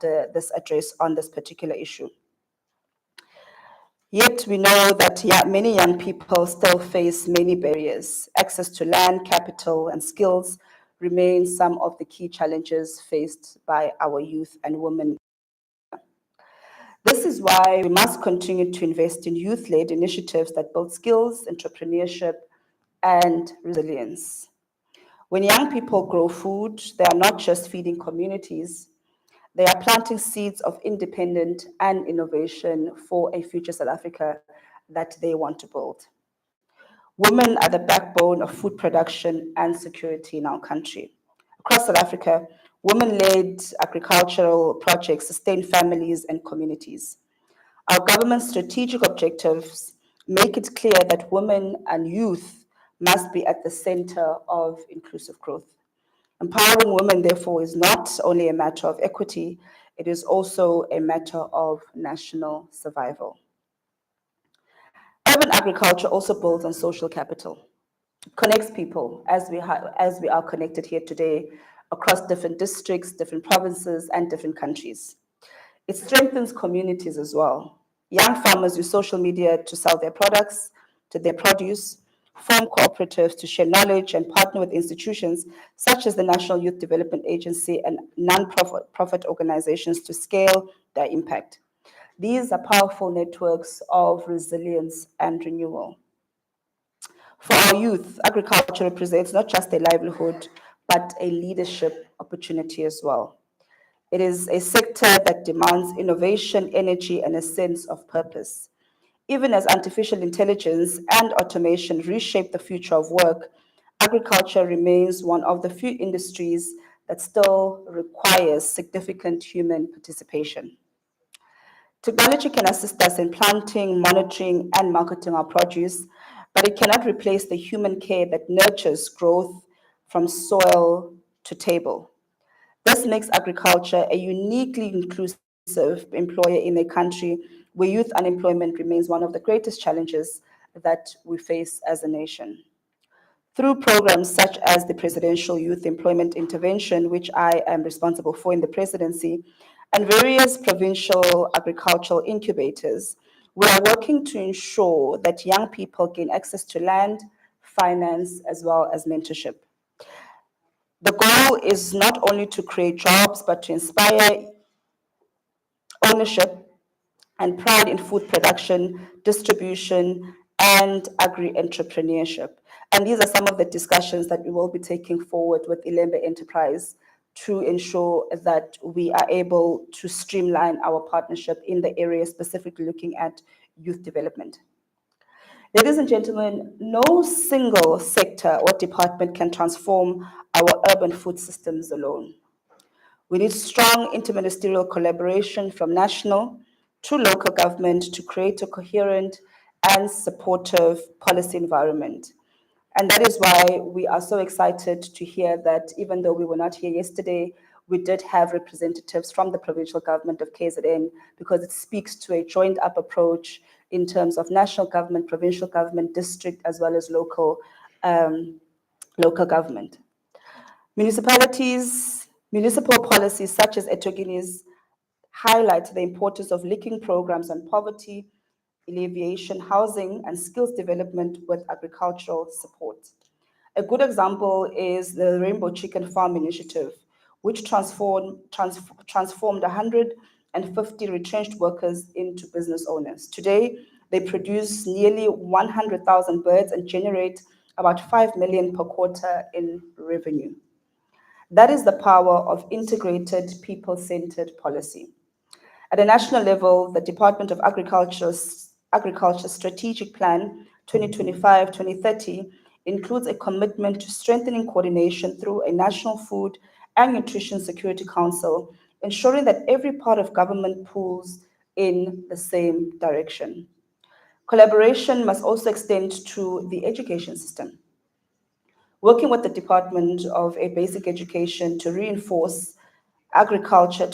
after this address on this particular issue. Yet we know that many young people still face many barriers. Access to land, capital, and skills remain some of the key challenges faced by our youth and women. This is why we must continue to invest in youth-led initiatives that build skills, entrepreneurship, and resilience. When young people grow food, they are not just feeding communities, they are planting seeds of independence and innovation for a future South Africa that they want to build. Women are the backbone of food production and security in our country. Across South Africa, women-led agricultural projects sustain families and communities. Our government's strategic objectives make it clear that women and youth must be at the center of inclusive growth. Empowering women, therefore, is not only a matter of equity, it is also a matter of national survival. Urban agriculture also builds on social capital. It connects people as we are connected here today across different districts, different provinces, and different countries. It strengthens communities as well. Young farmers use social media to sell their products, to their produce, form cooperatives to share knowledge, and partner with institutions such as the National Youth Development Agency and non-profit organizations to scale their impact. These are powerful networks of resilience and renewal. For our youth, agriculture represents not just a livelihood, but a leadership opportunity as well. It is a sector that demands innovation, energy, and a sense of purpose. Even as artificial intelligence and automation reshape the future of work, agriculture remains one of the few industries that still requires significant human participation. Technology can assist us in planting, monitoring, and marketing our produce, but it cannot replace the human care that nurtures growth from soil to table. This makes agriculture a uniquely inclusive employer in a country where youth unemployment remains one of the greatest challenges that we face as a nation. Through programs such as the Presidential Youth Employment Intervention, which I am responsible for in the presidency, and various provincial agricultural incubators, we are working to ensure that young people gain access to land, finance, as well as mentorship. The goal is not only to create jobs, but to inspire ownership and pride in food production, distribution, and agri-entrepreneurship. And these are some of the discussions that we will be taking forward with Ilembe Enterprise to ensure that we are able to streamline our partnership in the area, specifically looking at youth development. Ladies and gentlemen, no single sector or department can transform our urban food systems alone. We need strong interministerial collaboration from national to local government to create a coherent and supportive policy environment. And that is why we are so excited to hear that even though we were not here yesterday, we did have representatives from the provincial government of KZN, because it speaks to a joined up approach in terms of national government, provincial government, district, as well as local government. Municipal policies such as Etogini's highlight the importance of linking programs on poverty, alleviation, housing, and skills development with agricultural support. A good example is the Rainbow Chicken Farm Initiative, which transformed 150 retrenched workers into business owners. Today, they produce nearly 100,000 birds and generate about 5 million per quarter in revenue. That is the power of integrated, people-centered policy. At a national level, the Department of Agriculture's Strategic Plan 2025-2030 includes a commitment to strengthening coordination through a National Food and Nutrition Security Council, ensuring that every part of government pulls in the same direction. Collaboration must also extend to the education system. Working with the Department of Basic Education to reintroduce agriculture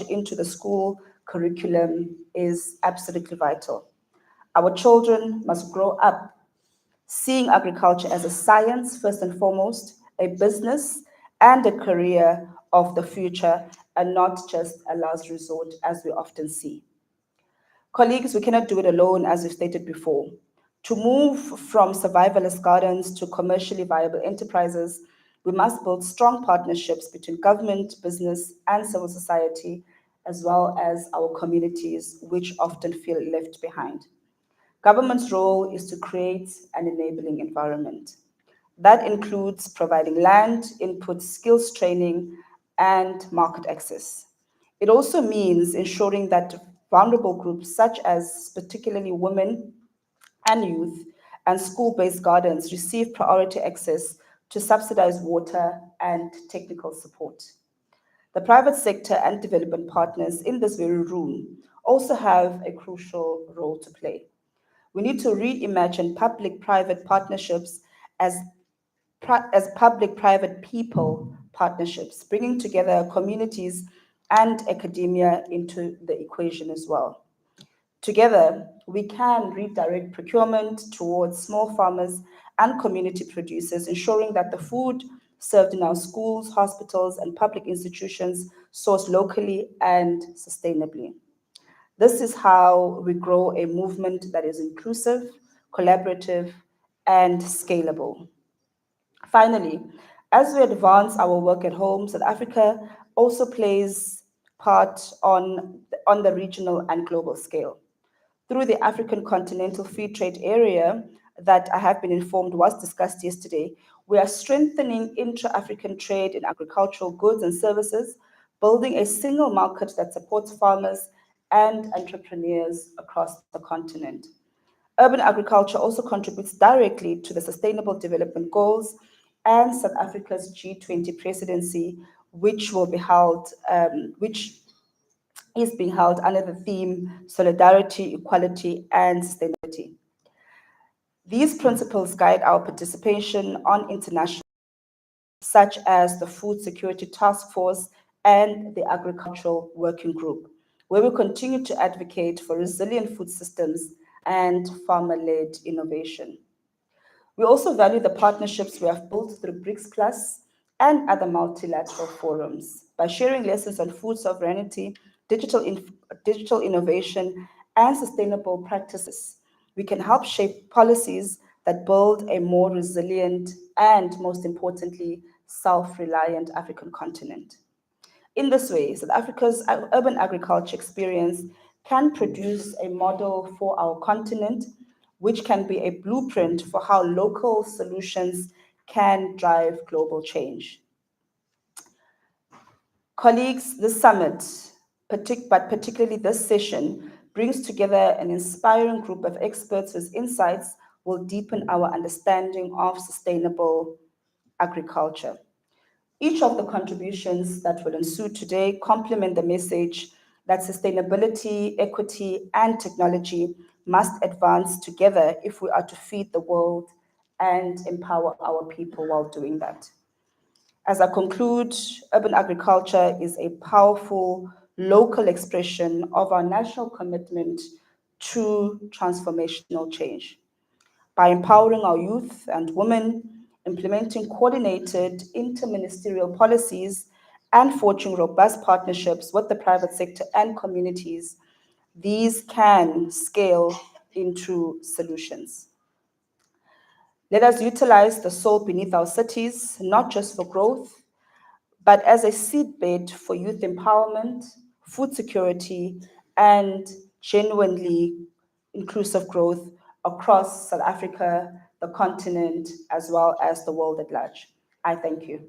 into the school curriculum is absolutely vital. Our children must grow up seeing agriculture as a science, first and foremost, a business, and a career of the future, and not just a last resort, as we often see. Colleagues, we cannot do it alone, as we've stated before. To move from survivalist gardens to commercially viable enterprises, we must build strong partnerships between government, business, and civil society, as well as our communities, which often feel left behind. Government's role is to create an enabling environment. That includes providing land, input, skills training, and market access. It also means ensuring that vulnerable groups, such as particularly women and youth, and school-based gardens receive priority access to subsidized water and technical support. The private sector and development partners in this very room also have a crucial role to play. We need to reimagine public-private partnerships as as public-private people partnerships, bringing together communities and academia into the equation as well. Together, we can redirect procurement towards small farmers and community producers, ensuring that the food served in our schools, hospitals, and public institutions sourced locally and sustainably. This is how we grow a movement that is inclusive, collaborative, and scalable. Finally, as we advance our work at home, South Africa also plays part on the regional and global scale. Through the African Continental Free Trade Area that I have been informed was discussed yesterday, we are strengthening intra-African trade in agricultural goods and services, building a single market that supports farmers and entrepreneurs across the continent. Urban agriculture also contributes directly to the Sustainable Development Goals and South Africa's G20 presidency, which is being held under the theme Solidarity, Equality, and Sustainability. These principles guide our participation on international, such as the Food Security Task Force and the Agricultural Working Group, where we continue to advocate for resilient food systems and farmer-led innovation. We also value the partnerships we have built through BRICS Plus and other multilateral forums. By sharing lessons on food sovereignty, digital innovation, and sustainable practices, we can help shape policies that build a more resilient and, most importantly, self-reliant African continent. In this way, South Africa's urban agriculture experience can produce a model for our continent, which can be a blueprint for how local solutions can drive global change. Colleagues, this summit, but particularly this session, brings together an inspiring group of experts whose insights will deepen our understanding of sustainable agriculture. Each of the contributions that will ensue today complement the message that sustainability, equity, and technology must advance together if we are to feed the world and empower our people while doing that. As I conclude, urban agriculture is a powerful local expression of our national commitment to transformational change. By empowering our youth and women, implementing coordinated interministerial policies, and forging robust partnerships with the private sector and communities, these can scale into solutions. Let us utilize the soil beneath our cities, not just for growth, but as a seedbed for youth empowerment, food security, and genuinely inclusive growth across South Africa, the continent, as well as the world at large. I thank you.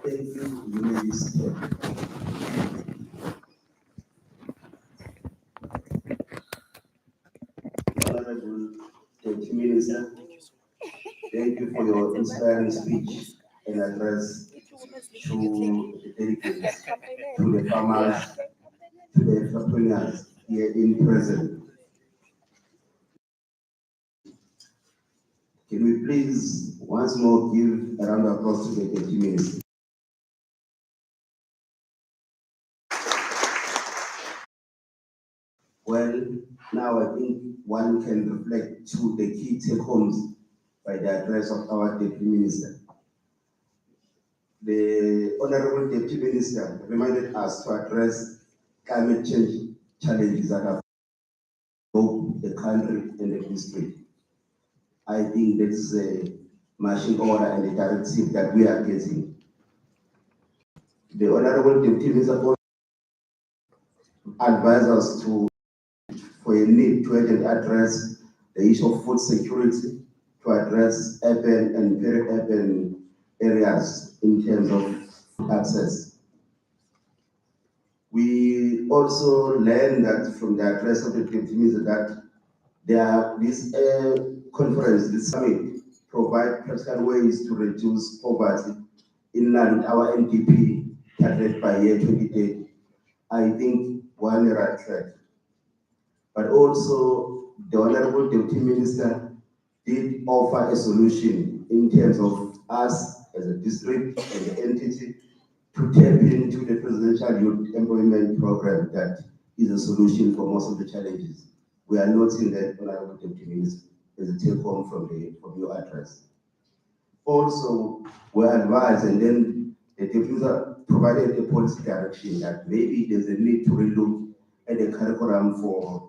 Thank you, Minister. Honorable Deputy Minister, thank you for your inspiring speech and address to the delegates, to the farmers, to the entrepreneurs here in present. Can we please once more give a round of applause to the Deputy Minister? Well, now I think one can reflect to the key take-homes by the address of our Deputy Minister. The Honorable Deputy Minister reminded us to address climate change challenges that have both the country and the district. I think that is a marching order and a directive that we are getting. The Honorable Deputy Minister also advised us for a need to address the issue of food security, to address urban and peri-urban areas in terms of access. We also learned that from the address of the Deputy Minister that this conference, this summit, provide practical ways to reduce poverty in line with our NDP target by year 2030. I think we're on the right track. But also, the Honorable Deputy Minister did offer a solution in terms of us as a district, as an entity, to tap into the Presidential Youth Employment Program that is a solution for most of the challenges. We are noting that, Honorable Deputy Minister, as a take-home from your address. Also, we're advised, and then the Deputy Minister provided a policy direction that maybe there's a need to relook at the curriculum for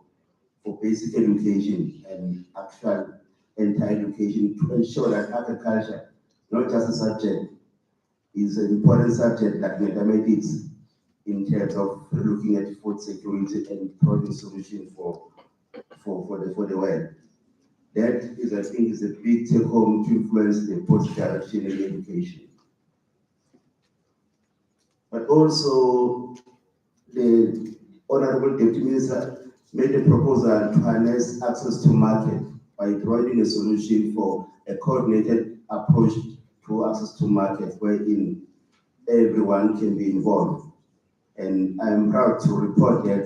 basic education and actual entire education to ensure that agriculture, not just a subject, is an important subject like mathematics in terms of looking at food security and providing solution for the world. That is, I think, is a big take home to influence the policy direction in education. But also, the Honorable Deputy Minister made a proposal to harness access to market by providing a solution for a coordinated approach to access to market wherein everyone can be involved. And I'm proud to report that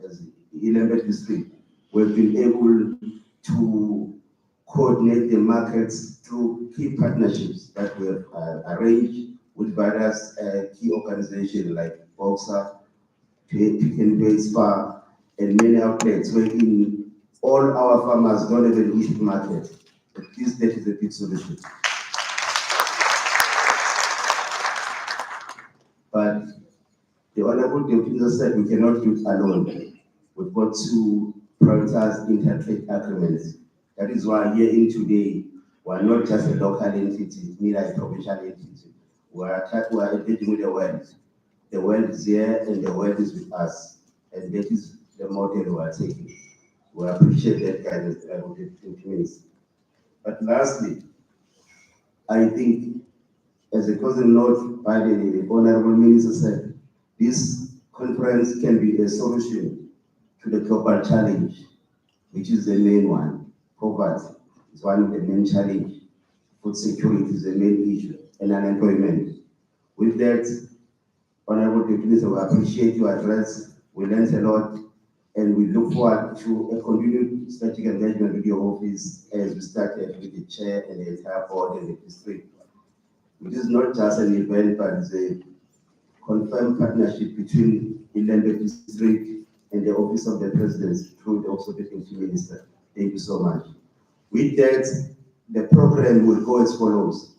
as Ilembe District, we've been able to coordinate the markets through key partnerships that we have arranged with various key organizations like BOXA, Pick and Pay Spa, and many outlets wherein all our farmers don't have an issue market. But that is a big solution. But the Honorable Deputy Minister said we cannot do it alone. We've got to prioritize intertrade agreements. That is why here in today, we're not just a local entity, neither a provincial entity. We're engaging with the world. The world is here and the world is with us. And that is the model we are taking. We appreciate that guidance, Deputy Minister. But lastly, I think, as a closing note by the Honorable Minister said, this conference can be a solution to the global challenge, which is the main one. Poverty is one of the main challenges. Food security is the main issue, and unemployment. With that, Honorable Deputy Minister, we appreciate your address. We learned a lot, and we look forward to a continued strategic engagement with your office as we started with the chair and the entire board and the district. It is not just an event, but it's a confirmed partnership between Ilembe District and the Office of the President through the Office of the Deputy Minister. Thank you so much. With that, the program will go as follows.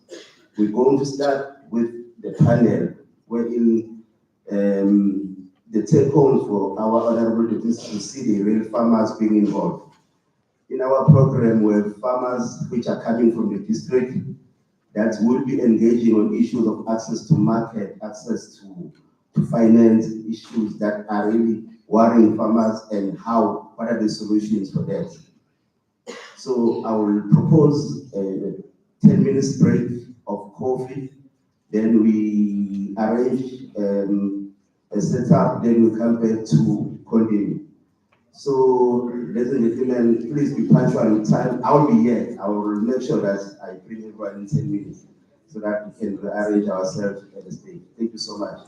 We're going to start with the panel, wherein the take-home for our Honorable Deputy to see the real farmers being involved. In our program, we have farmers which are coming from the district that will be engaging on issues of access to market, access to finance, issues that are really worrying farmers, and what are the solutions for that. So I will propose a 10 minutes break of coffee, then we arrange a setup, then we come back to continue. So, ladies and gentlemen, please be punctual with time. I will be here. I will make sure that I bring everyone in 10 minutes so that we can arrange ourselves at the stage. Thank you so much.